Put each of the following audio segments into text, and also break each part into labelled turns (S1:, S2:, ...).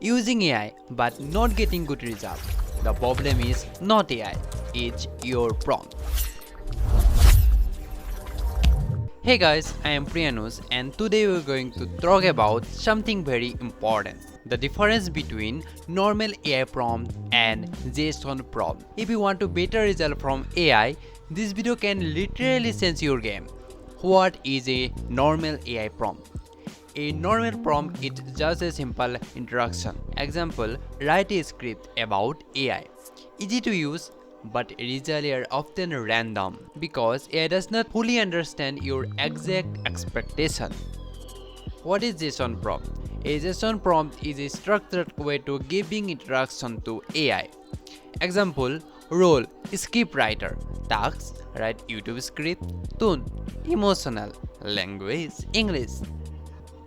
S1: using AI but not getting good results. The problem is not AI, it's your prompt. Hey guys, I am Priyanus and today we are going to talk about something very important. The difference between normal AI prompt and JSON prompt. If you want to better result from AI, this video can literally change your game. What is a normal AI prompt? A normal prompt is just a simple introduction. Example, write a script about AI. Easy to use, but results are often random because AI does not fully understand your exact expectation. What is JSON prompt? A JSON prompt is a structured way to giving instruction to AI. Example, role, script writer, tasks, write YouTube script, tone, emotional, language, English,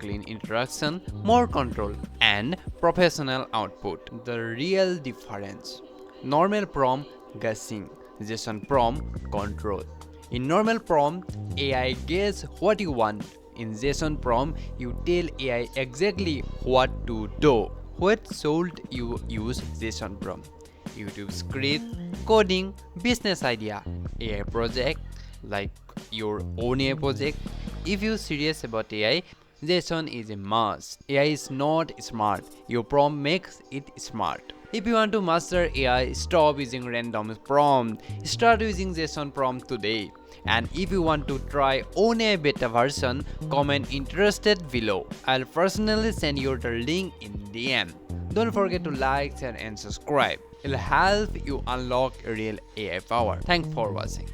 S1: clean introduction, more control, and professional output. The real difference. Normal prompt, guessing. JSON prompt, control. In normal prompt, AI guess what you want. In JSON prompt, you tell AI exactly what to do. What should you use JSON prompt? YouTube script, coding, business idea, AI project, like your own AI project. If you're serious about AI, JSON is a must. AI is not smart. Your prompt makes it smart. If you want to master AI, stop using random prompt. Start using JSON prompt today. And if you want to try own AI beta version, comment interested below. I'll personally send you the link in DM. Don't forget to like, share and subscribe. It'll help you unlock real AI power. Thanks for watching.